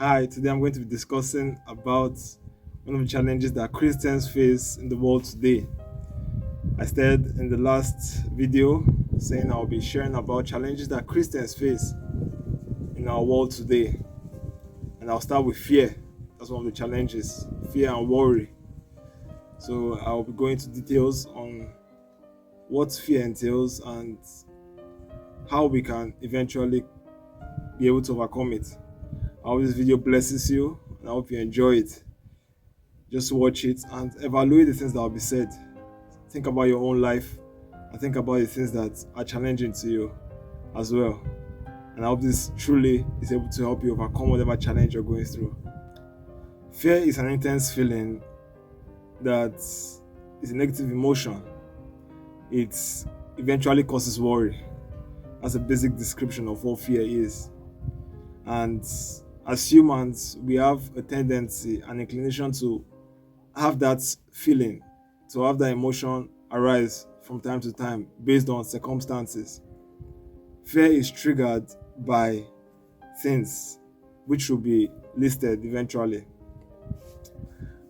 Hi, today I'm going to be discussing about one of the challenges that Christians face in the world today. I said in the last video saying I'll be sharing about challenges that Christians face in our world today. And I'll start with fear. That's one of the challenges, fear and worry. So I'll be going into details on what fear entails and how we can eventually be able to overcome it. I hope this video blesses you and I hope you enjoy it. Just watch it and evaluate the things that will be said. Think about your own life and think about the things that are challenging to you as well. And I hope this truly is able to help you overcome whatever challenge you're going through. Fear is an intense feeling that is a negative emotion. It eventually causes worry. That's a basic description of what fear is. And as humans, we have a tendency, an inclination to have that feeling, to have that emotion arise from time to time based on circumstances. Fear is triggered by things which will be listed eventually.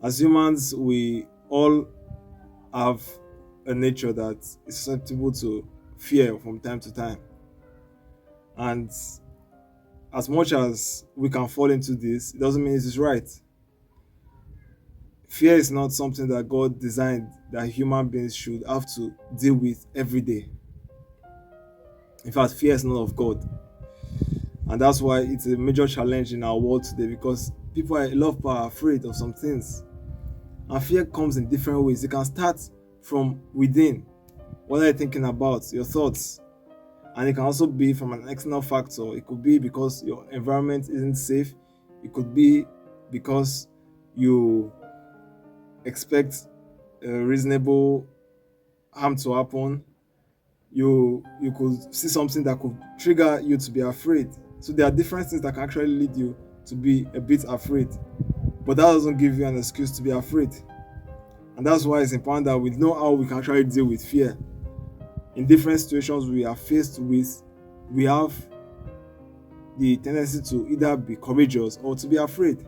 As humans, we all have a nature that is susceptible to fear from time to time. And as much as we can fall into this, it doesn't mean it is right. Fear is not something that God designed that human beings should have to deal with every day. In fact, fear is not of God. And that's why it's a major challenge in our world today, because people are a lot of people are afraid of some things. And fear comes in different ways. It can start from within. What are you thinking about? Your thoughts. And it can also be from an external factor. It could be because your environment isn't safe. It could be because you expect a reasonable harm to happen. You could see something that could trigger you to be afraid. So there are different things that can actually lead you to be a bit afraid. But that doesn't give you an excuse to be afraid. And that's why it's important that we know how we can actually deal with fear. In different situations we are faced with, we have the tendency to either be courageous or to be afraid.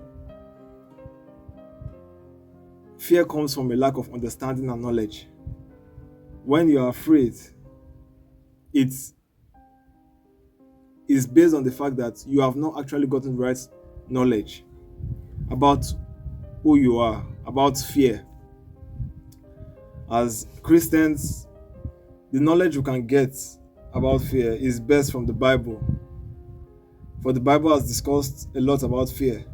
Fear comes from a lack of understanding and knowledge. When you are afraid, it is based on the fact that you have not actually gotten the right knowledge about who you are, about fear. As Christians, the knowledge we can get about fear is best from the Bible. For the Bible has discussed a lot about fear.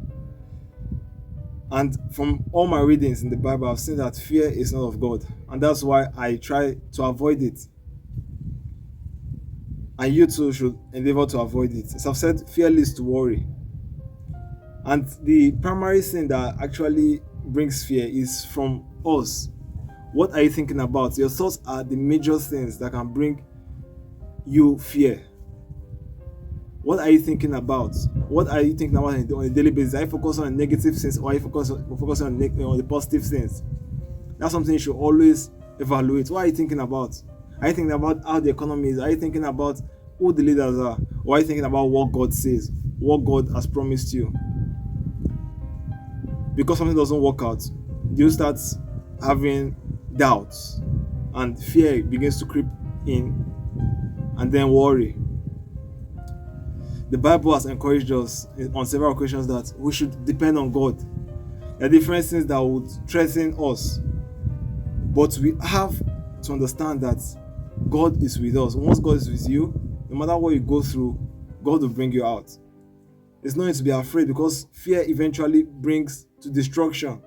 And from all my readings in the Bible, I've seen that fear is not of God. And that's why I try to avoid it. And you too should endeavor to avoid it. As I've said, fear leads to worry. And the primary thing that actually brings fear is from us. What are you thinking about? Your thoughts are the major things that can bring you fear. What are you thinking about? What are you thinking about on a daily basis? Are you focusing on negative things or are you focusing on the positive things? That's something you should always evaluate. What are you thinking about? Are you thinking about how the economy is? Are you thinking about who the leaders are? Or are you thinking about what God says? What God has promised you? Because something doesn't work out, you start having doubts and fear begins to creep in, and then worry. The Bible has encouraged us on several occasions that we should depend on God. There are different things that would threaten us, but we have to understand that God is with us. Once God is with you, no matter what you go through, God will bring you out. There's no need to be afraid, because fear eventually brings to destruction.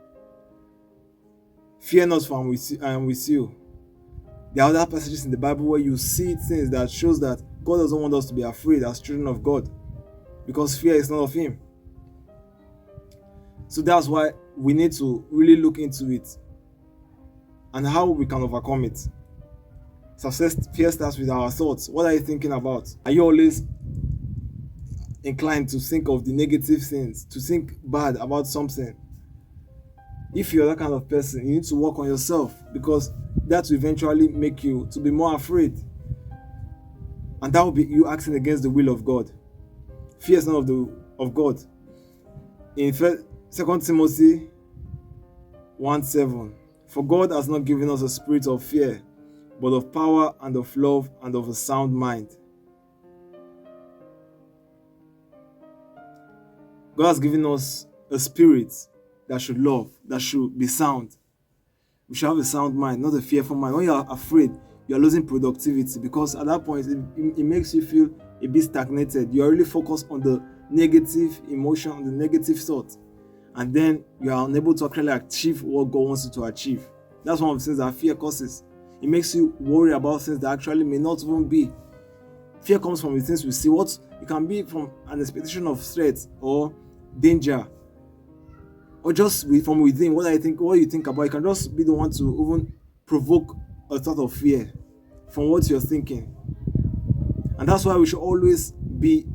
Fear not, for I am with you. There are other passages in the Bible where you see things that shows that God doesn't want us to be afraid as children of God, because fear is not of Him. So that's why we need to really look into it and how we can overcome it. Success, fear starts with our thoughts. What are you thinking about? Are you always inclined to think of the negative things, to think bad about something? If you're that kind of person, you need to work on yourself, because that will eventually make you to be more afraid. And that will be you acting against the will of God. Fear is not of God. In 2 Timothy 1:7, for God has not given us a spirit of fear, but of power and of love and of a sound mind. God has given us a spirit that should love, that should be sound. We should have a sound mind, not a fearful mind. When you are afraid, you are losing productivity, because at that point it makes you feel a bit stagnated. You are really focused on the negative emotion, on the negative thought, and then you are unable to actually achieve what God wants you to achieve. That's one of the things that fear causes. It makes you worry about things that actually may not even be. Fear comes from the things we see. What it can be from an expectation of threat or danger, or just from within. What you think about, it can just be the one to even provoke a thought of fear from what you're thinking. And that's why we should always be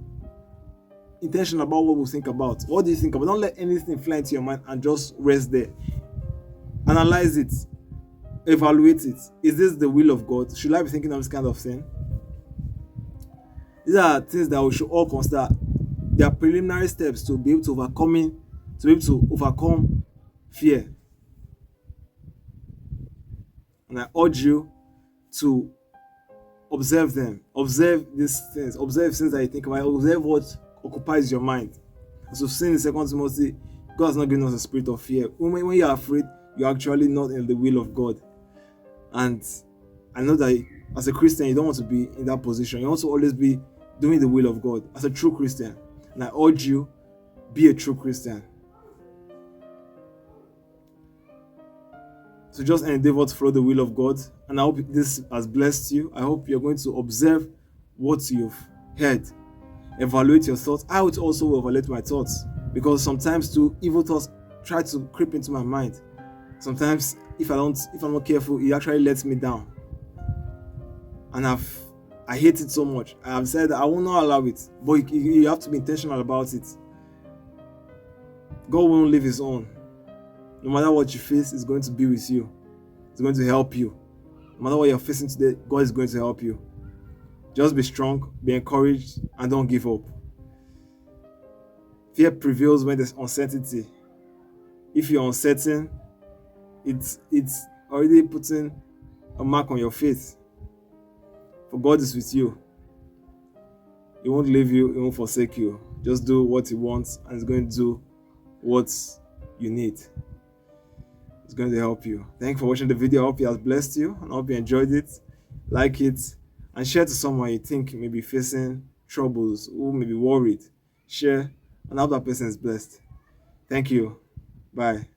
intentional about what we think about. What do you think about? Don't let anything fly into your mind and just rest there. Analyze it, evaluate it. Is this the will of God? Should I be thinking of this kind of thing? These are things that we should all consider. They are preliminary steps to be able to overcome fear. And I urge you to observe them. Observe these things. Observe things that you think about. Observe what occupies your mind. As we've seen in 2 Timothy, God has not given us a spirit of fear. When you are afraid, you're actually not in the will of God. And I know that as a Christian, you don't want to be in that position. You want to always be doing the will of God as a true Christian. And I urge you, be a true Christian. So just endeavor to follow the will of God. And I hope this has blessed you. I hope you're going to observe what you've heard. Evaluate your thoughts. I would also evaluate my thoughts, because sometimes too, evil thoughts try to creep into my mind. Sometimes if I'm not careful, it actually lets me down. And I hate it so much. I have said that I will not allow it. But you have to be intentional about it. God won't leave his own. No matter what you face, it's going to be with you. It's going to help you. No matter what you're facing today, God is going to help you. Just be strong, be encouraged, and don't give up. Fear prevails when there's uncertainty. If you're uncertain, it's already putting a mark on your faith. For God is with you. He won't leave you, he won't forsake you. Just do what he wants, and he's going to do what you need. It's going to help you. Thank you for watching the video. I hope it has blessed you, and I hope you enjoyed it. Like it, and share to someone you think may be facing troubles, who may be worried. Share, and I hope that person is blessed. Thank you. Bye.